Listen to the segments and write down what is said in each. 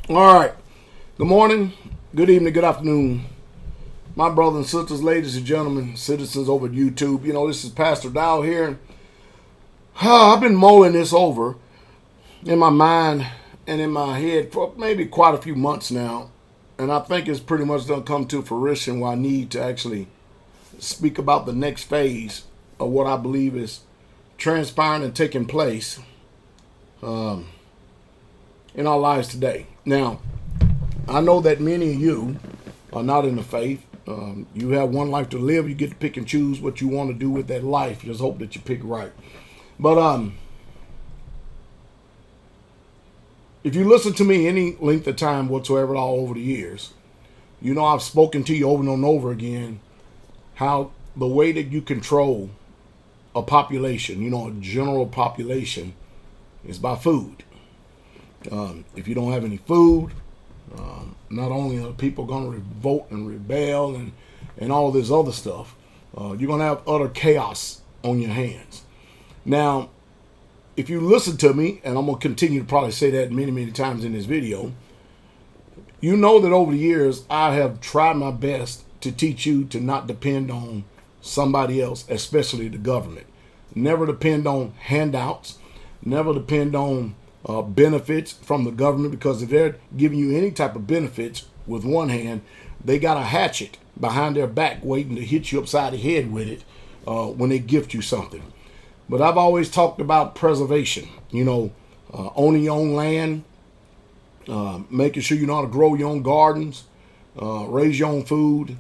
All right. Good morning, good evening, good afternoon, my brothers and sisters, ladies and gentlemen, citizens over at YouTube. This is Pastor Dowell here. I've been mulling this over in my mind and in my head for maybe quite a few months now. And I think it's pretty much done come to fruition where I need to actually speak about the next phase of what I believe is transpiring and taking place in our lives today. Now, I know that many of you are not in the faith. You have one life to live. You get to pick and choose what you want to do with that life. Just hope that you pick right. But if you listen to me any length of time whatsoever all over the years, I've spoken to you over and over again how the way that you control a population, a general population, is by food. If you don't have any food, not only are people going to revolt and rebel and all this other stuff, you're going to have utter chaos on your hands. Now, if you listen to me, and I'm going to continue to probably say that many, many times in this video, you know that over the years, I have tried my best to teach you to not depend on somebody else, especially the government. Never depend on handouts. Never depend on benefits from the government, because if they're giving you any type of benefits with one hand, they got a hatchet behind their back waiting to hit you upside the head with it when they gift you something. But I've always talked about preservation, owning your own land, making sure you know how to grow your own gardens, raise your own food,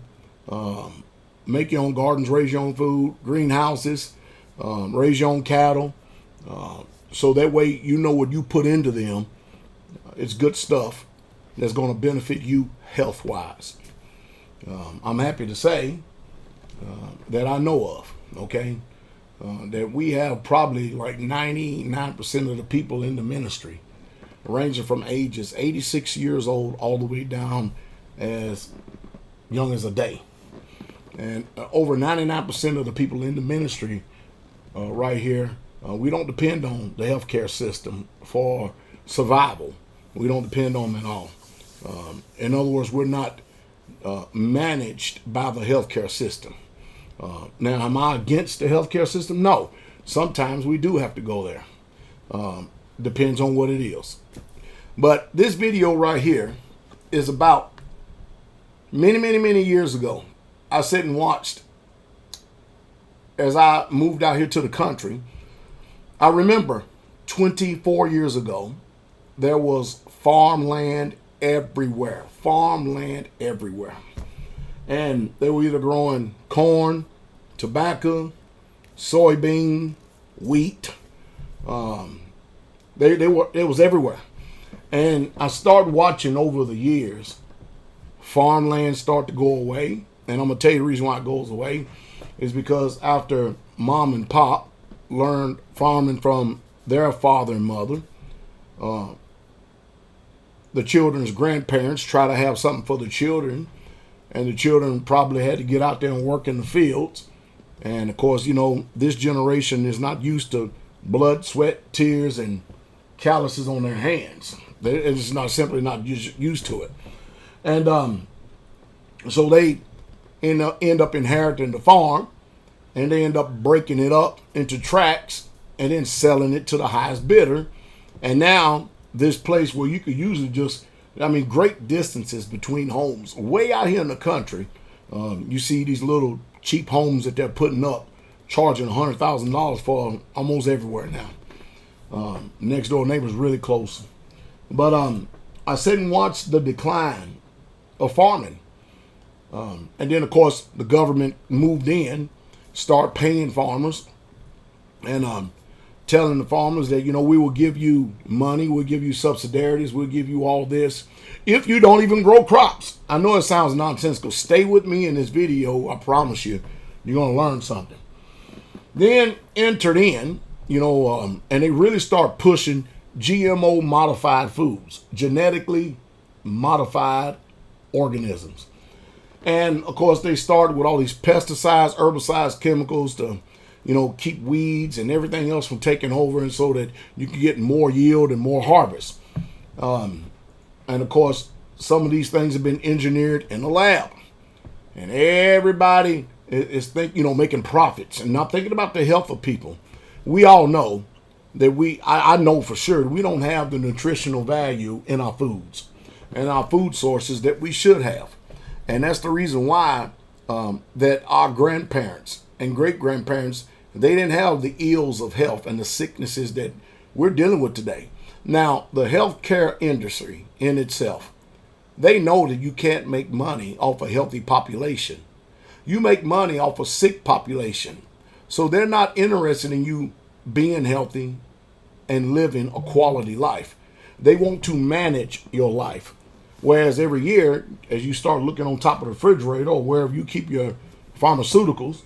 make your own gardens, raise your own food, greenhouses, raise your own cattle. So that way you know what you put into them, it's good stuff that's going to benefit you health-wise. I'm happy to say that I know of, that we have probably like 99% of the people in the ministry, ranging from ages 86 years old all the way down as young as a day. And over 99% of the people in the ministry right here, we don't depend on the healthcare system for survival. We don't depend on them at all. In other words, we're not managed by the healthcare system. Now, am I against the healthcare system? No. Sometimes we do have to go there. Depends on what it is. But this video right here is about many, many, many years ago. I sat and watched as I moved out here to the country. I remember 24 years ago, there was farmland everywhere. Farmland everywhere. And they were either growing corn, tobacco, soybean, wheat. It was everywhere. And I started watching over the years, farmland start to go away. And I'm going to tell you the reason why it goes away is because after mom and pop learned farming from their father and mother, the children's grandparents try to have something for the children, and the children probably had to get out there and work in the fields. And of course, this generation is not used to blood, sweat, tears, and calluses on their hands. They're just simply not used to it. And so they end up inheriting the farm, and they end up breaking it up into tracts and then selling it to the highest bidder. And now this place where you could usually great distances between homes, way out here in the country, you see these little cheap homes that they're putting up, charging $100,000 for almost everywhere now. Next door neighbor's really close. But I sat and watched the decline of farming. And then, of course, the government moved in, start paying farmers, and telling the farmers that, we will give you money, we'll give you subsidies, we'll give you all this if you don't even grow crops. I know it sounds nonsensical. Stay with me in this video. I promise you, you're going to learn something. Then entered in, and they really start pushing GMO modified foods, genetically modified organisms. And of course, they started with all these pesticides, herbicides, chemicals to, keep weeds and everything else from taking over, and so that you can get more yield and more harvest. And of course, some of these things have been engineered in the lab. And everybody is making profits and not thinking about the health of people. We all know that I know for sure we don't have the nutritional value in our foods and our food sources that we should have. And that's the reason why that our grandparents and great-grandparents, they didn't have the ills of health and the sicknesses that we're dealing with today. Now, the healthcare industry in itself, they know that you can't make money off a healthy population. You make money off a sick population. So they're not interested in you being healthy and living a quality life. They want to manage your life. Whereas every year, as you start looking on top of the refrigerator or wherever you keep your pharmaceuticals,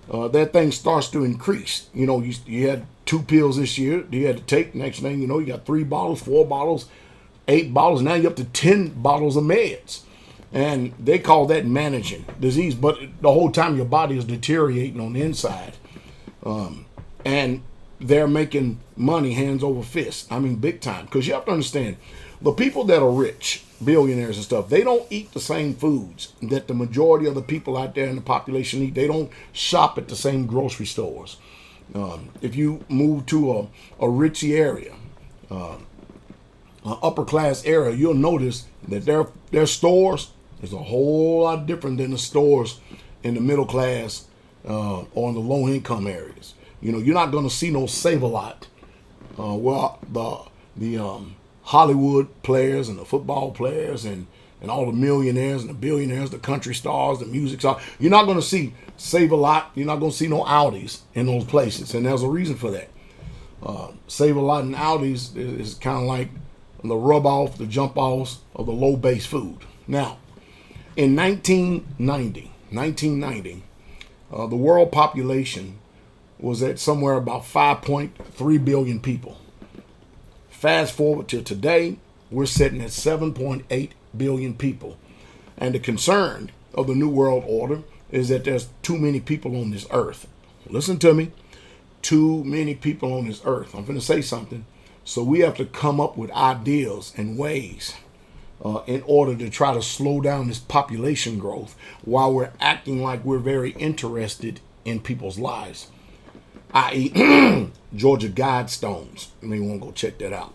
that thing starts to increase. You had 2 pills this year you had to take. Next thing you know, you got 3 bottles, 4 bottles, 8 bottles. Now you're up to 10 bottles of meds. And they call that managing disease. But the whole time your body is deteriorating on the inside. And they're making money hands over fist. I mean, big time. Because you have to understand, the people that are rich, billionaires and stuff, they don't eat the same foods that the majority of the people out there in the population eat. They don't shop at the same grocery stores. If you move to a richy area, an upper class area, you'll notice that their stores is a whole lot different than the stores in the middle class or in the low income areas. You're not going to see no Save-A-Lot. The Hollywood players and the football players and all the millionaires and the billionaires, the country stars, the music stars, you're not going to see Save-A-Lot. You're not going to see no Audis in those places. And there's a reason for that. Save-A-Lot and Audis is kind of like the rub-off, the jump-offs of the low-base food. Now, in 1990, the world population was at somewhere about 5.3 billion people. Fast forward to today, we're sitting at 7.8 billion people. And the concern of the New World Order is that there's too many people on this earth. Listen to me. Too many people on this earth. I'm going to say something. So we have to come up with ideas and ways in order to try to slow down this population growth while we're acting like we're very interested in people's lives. I.e. Georgia Guidestones. You may want to go check that out.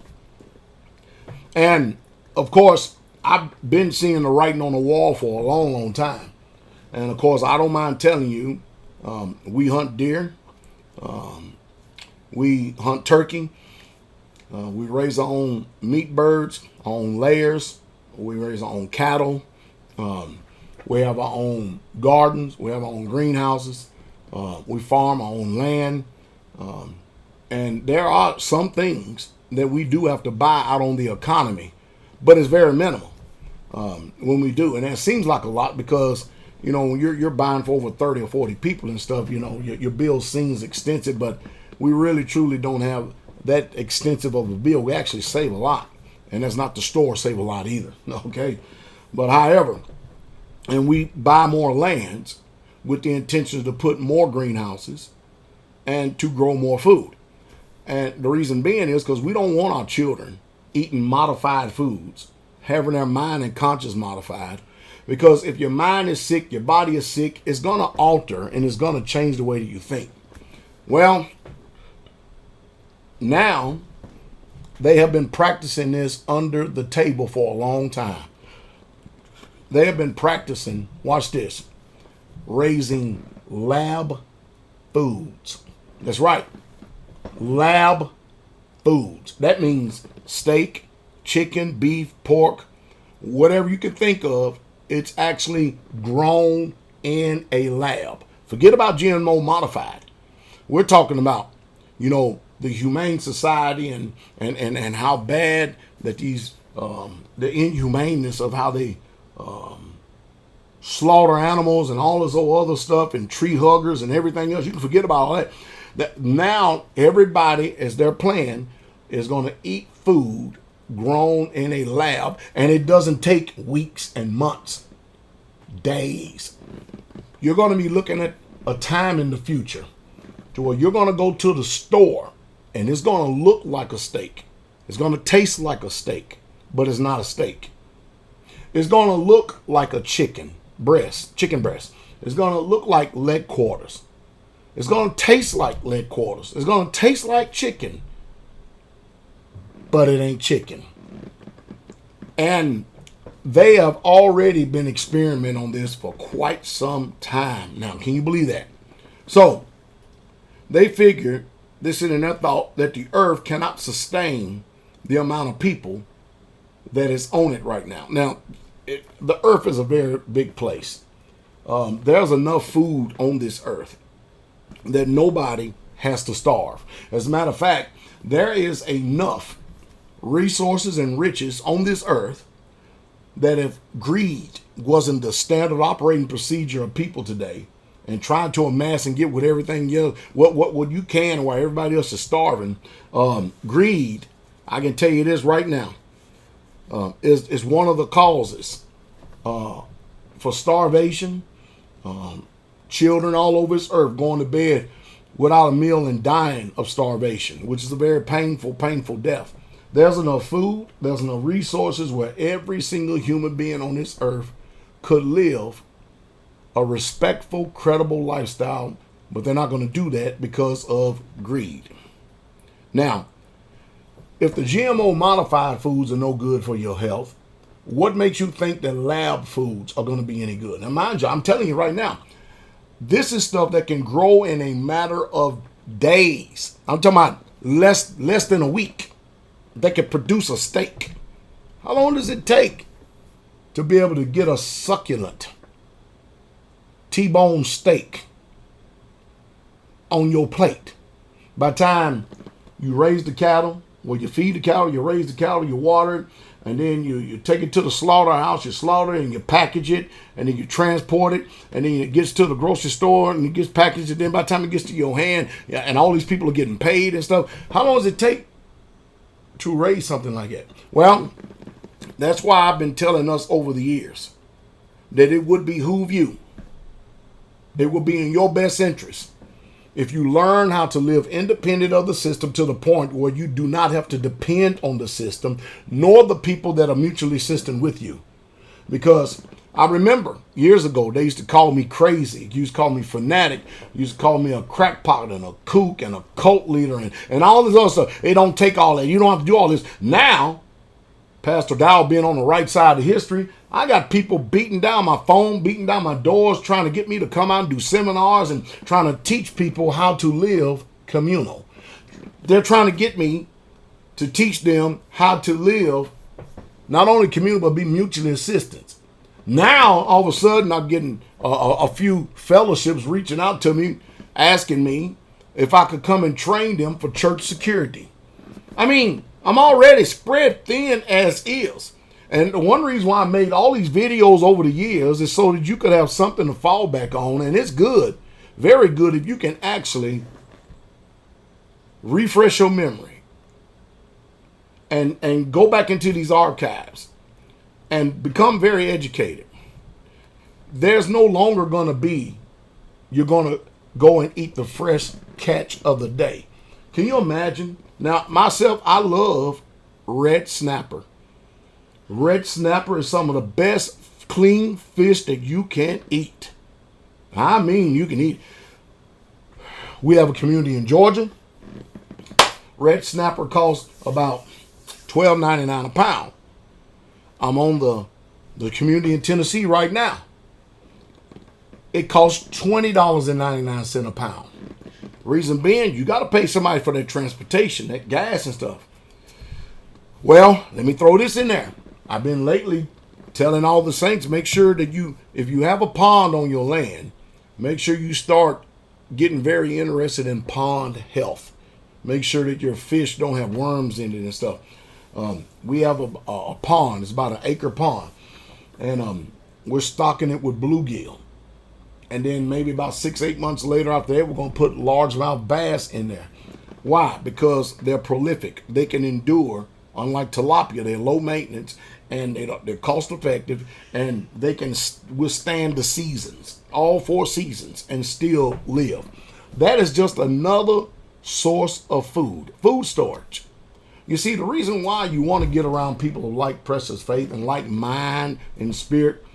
And, of course, I've been seeing the writing on the wall for a long, long time. And, of course, I don't mind telling you, we hunt deer. We hunt turkey. We raise our own meat birds, our own layers. We raise our own cattle. We have our own gardens. We have our own greenhouses. We farm our own land. And there are some things that we do have to buy out on the economy, but it's very minimal when we do. And it seems like a lot because, when you're buying for over 30 or 40 people and stuff, your bill seems extensive, but we really truly don't have that extensive of a bill. We actually save a lot. And that's not the store save a lot either. Okay. But however, and we buy more lands with the intention to put more greenhouses and to grow more food. And the reason being is because we don't want our children eating modified foods, having their mind and conscience modified. Because if your mind is sick, your body is sick, it's going to alter and it's going to change the way that you think. Well, now they have been practicing this under the table for a long time. They have been practicing, watch this, raising lab foods. That's right. Lab foods. That means steak, chicken, beef, pork, whatever you can think of, it's actually grown in a lab. Forget about GMO modified. We're talking about, the Humane Society and how bad that these, the inhumaneness of how they slaughter animals and all this other stuff and tree huggers and everything else. You can forget about all that. That now everybody, as their plan, is going to eat food grown in a lab, and it doesn't take weeks and months, days. You're going to be looking at a time in the future to where you're going to go to the store and it's going to look like a steak. It's going to taste like a steak, but it's not a steak. It's going to look like a chicken breast. It's going to look like leg quarters. It's going to taste like leg quarters. It's going to taste like chicken. But it ain't chicken. And they have already been experimenting on this for quite some time now. Can you believe that? So, they figured, this is in their thought, that the earth cannot sustain the amount of people that is on it right now. Now, the earth is a very big place. There's enough food on this earth that nobody has to starve. As a matter of fact, there is enough resources and riches on this earth that if greed wasn't the standard operating procedure of people today, and trying to amass and get with everything else, what you can while everybody else is starving, greed, I can tell you this right now, is one of the causes for starvation. Children all over this earth going to bed without a meal and dying of starvation, which is a very painful death. There's enough food, there's enough resources where every single human being on this earth could live a respectful, credible lifestyle, but they're not going to do that because of greed. Now, if the GMO modified foods are no good for your health, what makes you think that lab foods are going to be any good? Now, mind you, I'm telling you right now, this is stuff that can grow in a matter of days. I'm talking about less than a week. They can produce a steak. How long does it take to be able to get a succulent T-bone steak on your plate? By the time you raise the cattle, well, you feed the cattle, you raise the cattle, you water it, and then you take it to the slaughterhouse, you slaughter it, and you package it, and then you transport it, and then it gets to the grocery store, and it gets packaged, and then by the time it gets to your hand, and all these people are getting paid and stuff, how long does it take to raise something like that? Well, that's why I've been telling us over the years that it would behoove you, it would be in your best interest if you learn how to live independent of the system to the point where you do not have to depend on the system, nor the people that are mutually assisting with you. Because I remember years ago, they used to call me crazy. They used to call me fanatic. They used to call me a crackpot and a kook and a cult leader and all this other stuff. It don't take all that. You don't have to do all this. Now, Pastor Dowell being on the right side of history, I got people beating down my phone, beating down my doors, trying to get me to come out and do seminars and trying to teach people how to live communal. They're trying to get me to teach them how to live not only communal, but be mutually assistance. Now, all of a sudden, I'm getting a few fellowships reaching out to me, asking me if I could come and train them for church security. I mean, I'm already spread thin as is. And the one reason why I made all these videos over the years is so that you could have something to fall back on. And it's good, very good, if you can actually refresh your memory and go back into these archives and become very educated. There's no longer going to be, you're going to go and eat the fresh catch of the day. Can you imagine? Now, myself, I love red snapper. Red snapper is some of the best clean fish that you can eat. I mean, you can eat. We have a community in Georgia. Red snapper costs about $12.99 a pound. I'm on the community in Tennessee right now. It costs $20.99 a pound. Reason being, you got to pay somebody for their transportation, that gas and stuff. Well, let me throw this in there. I've been lately telling all the saints, make sure that if you have a pond on your land, make sure you start getting very interested in pond health. Make sure that your fish don't have worms in it and stuff. We have a pond. It's about an acre pond. And we're stocking it with bluegill. And then maybe about 6-8 months later after that, we're going to put largemouth bass in there. Why? Because they're prolific. They can endure, unlike tilapia, they're low maintenance and they're cost effective, and they can withstand the seasons, all 4 seasons, and still live. That is just another source of food storage. You see, the reason why you want to get around people of like precious faith and like mind and spirit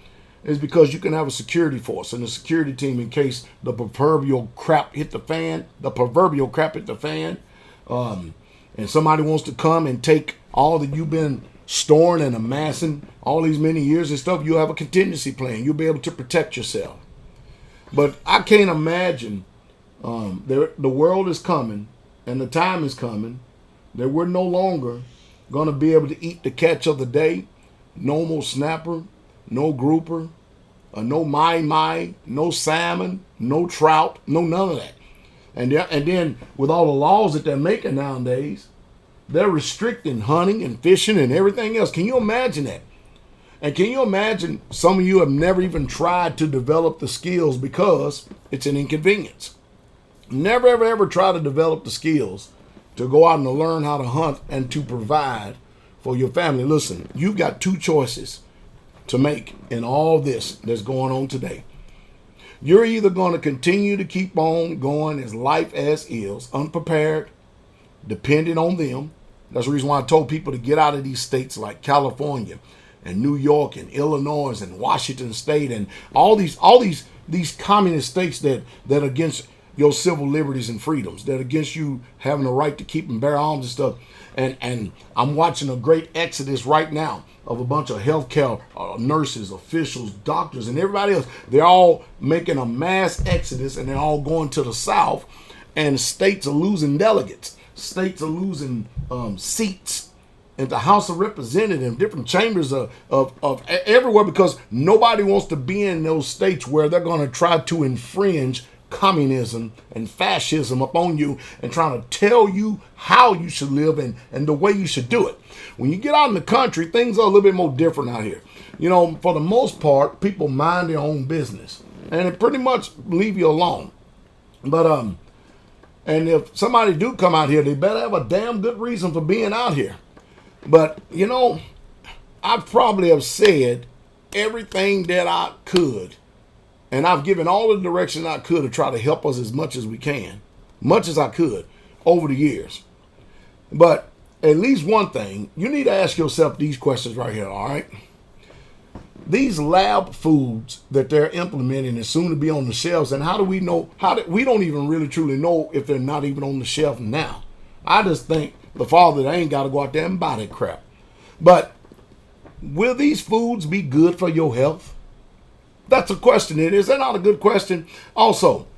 is because you can have a security force and a security team in case the proverbial crap hit the fan. And somebody wants to come and take all that you've been storing and amassing all these many years and stuff. You'll have a contingency plan. You'll be able to protect yourself. But I can't imagine the world is coming and the time is coming that we're no longer going to be able to eat the catch of the day. No more snapper, no grouper, no mai, no salmon, no trout, no none of that. And then with all the laws that they're making nowadays, they're restricting hunting and fishing and everything else. Can you imagine that? And can you imagine some of you have never even tried to develop the skills because it's an inconvenience. Never, ever, ever try to develop the skills to go out and to learn how to hunt and to provide for your family. Listen, you've got two choices to make in all this that's going on today. You're either going to continue to keep on going as life as is, unprepared, dependent on them. That's the reason why I told people to get out of these states like California and New York and Illinois and Washington State and all these communist states that are against your civil liberties and freedoms, that are against you having the right to keep and bear arms and stuff. And I'm watching a great exodus right now of a bunch of healthcare nurses, officials, doctors, and everybody else. They're all making a mass exodus, and they're all going to the South. And states are losing delegates. States are losing seats in the House of Representatives, different chambers of everywhere, because nobody wants to be in those states where they're going to try to infringe communism and fascism upon you and trying to tell you how you should live and the way you should do it. When you get out in the country, things are a little bit more different out here. You know, for the most part, people mind their own business and it pretty much leave you alone. But and if somebody do come out here, they better have a damn good reason for being out here. But you know, I probably have said everything that I could. And I've given all the direction I could to try to help us as much as we can, much as I could over the years. But at least one thing, you need to ask yourself these questions right here, all right? These lab foods that they're implementing is soon to be on the shelves, and how do we know? We don't even really truly know if they're not even on the shelf now. I just think the father that ain't got to go out there and buy that crap. But will these foods be good for your health? That's a question. Is that not a good question? Also,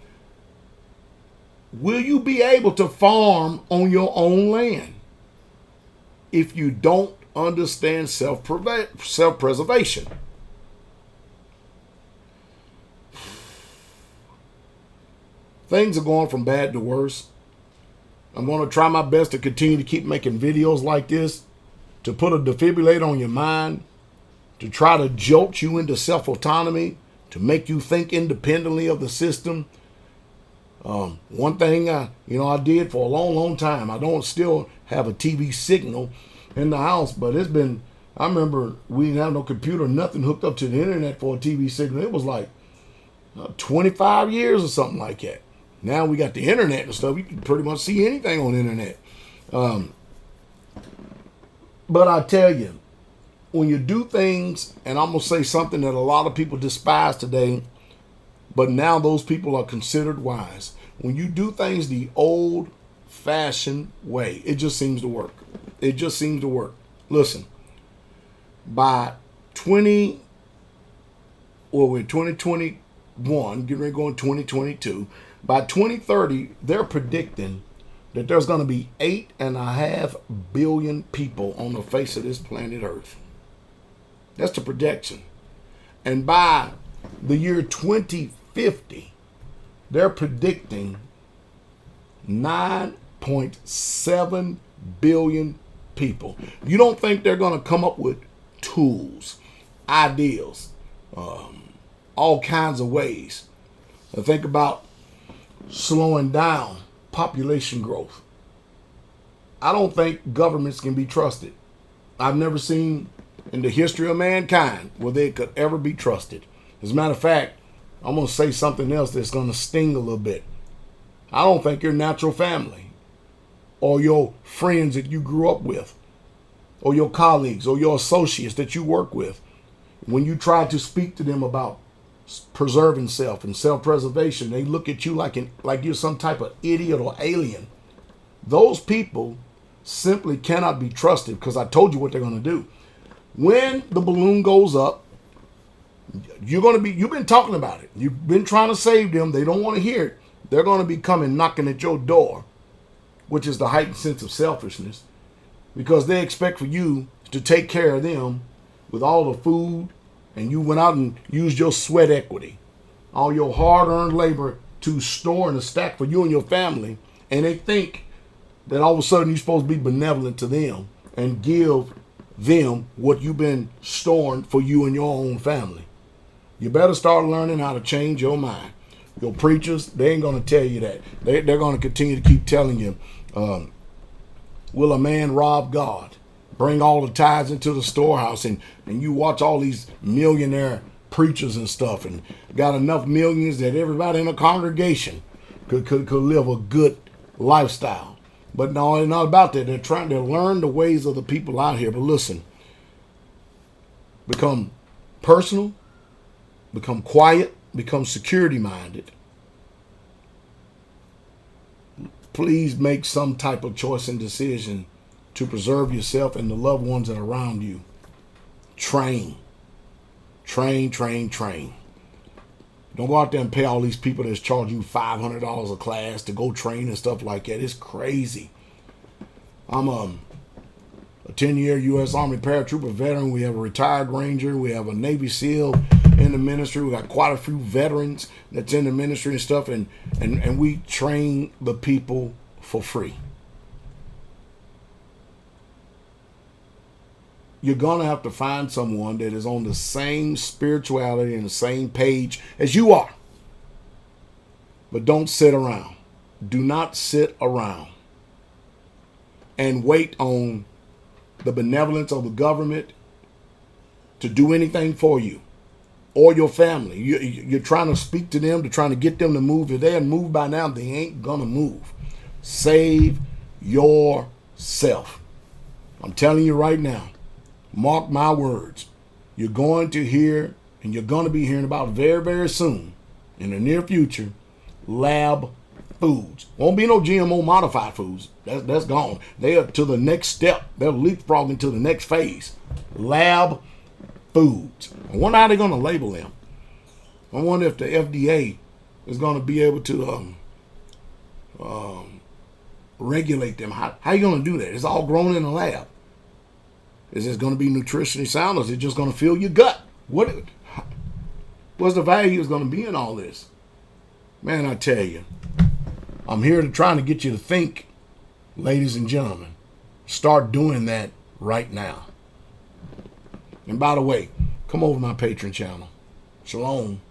will you be able to farm on your own land if you don't understand self-preservation? Things are going from bad to worse. I'm going to try my best to continue to keep making videos like this, to put a defibrillator on your mind, to try to jolt you into self-autonomy, to make you think independently of the system. One thing I did for a long, long time, I don't still have a TV signal in the house, but I remember we didn't have no computer, nothing hooked up to the internet for a TV signal. It was like 25 years or something like that. Now we got the internet and stuff. You can pretty much see anything on the internet. But I tell you, when you do things, and I'm going to say something that a lot of people despise today, but now those people are considered wise. When you do things the old-fashioned way, it just seems to work. It just seems to work. Listen, by 2021, getting ready to go in 2022, by 2030, they're predicting that there's going to be 8.5 billion people on the face of this planet Earth. That's the projection. And by the year 2050, they're predicting 9.7 billion people. You don't think they're going to come up with tools, ideas, all kinds of ways to think about slowing down population growth? I don't think governments can be trusted. I've never seen in the history of mankind where they could ever be trusted. As a matter of fact, I'm going to say something else that's going to sting a little bit. I don't think your natural family or your friends that you grew up with, or your colleagues, or your associates that you work with, when you try to speak to them about preserving self and self-preservation, they look at you like you're some type of idiot or alien. Those people simply cannot be trusted, because I told you what they're going to do. When the balloon goes up, you've been talking about it. You've been trying to save them. They don't want to hear it. They're going to be coming knocking at your door, which is the heightened sense of selfishness, because they expect for you to take care of them with all the food, and you went out and used your sweat equity, all your hard-earned labor to store in a stack for you and your family, and they think that all of a sudden you're supposed to be benevolent to them and give them what you've been storing for you and your own family. You better start learning how to change your mind. Your preachers, they ain't going to tell you that. They're going to continue to keep telling you, will a man rob God? Bring all the tithes into the storehouse, and you watch all these millionaire preachers and stuff, and got enough millions that everybody in a congregation could live a good lifestyle. But no, it's not about that. They're trying to learn the ways of the people out here. But listen, become personal, become quiet, become security minded. Please make some type of choice and decision to preserve yourself and the loved ones that are around you. Train. Train. Don't go out there and pay all these people that's charging you $500 a class to go train and stuff like that. It's crazy. I'm a 10-year U.S. Army paratrooper veteran. We have a retired Ranger. We have a Navy SEAL in the ministry. We got quite a few veterans that's in the ministry and stuff. And we train the people for free. You're going to have to find someone that is on the same spirituality and the same page as you are. But don't sit around. Do not sit around and wait on the benevolence of the government to do anything for you or your family. You're trying to speak to them, to trying to get them to move. If they hadn't moved by now, they ain't going to move. Save yourself. I'm telling you right now. Mark my words. You're going to hear, and you're going to be hearing about very, very soon, in the near future, lab foods. Won't be no GMO modified foods. That's gone. They are to the next step. They're leapfrogging to the next phase. Lab foods. I wonder how they're going to label them. I wonder if the FDA is going to be able to regulate them. How are you going to do that? It's all grown in the lab. Is it going to be nutritionally sound, or is it just going to fill your gut? What's the value is going to be in all this? Man, I tell you, I'm here to try to get you to think, ladies and gentlemen. Start doing that right now. And by the way, come over to my Patreon channel. Shalom.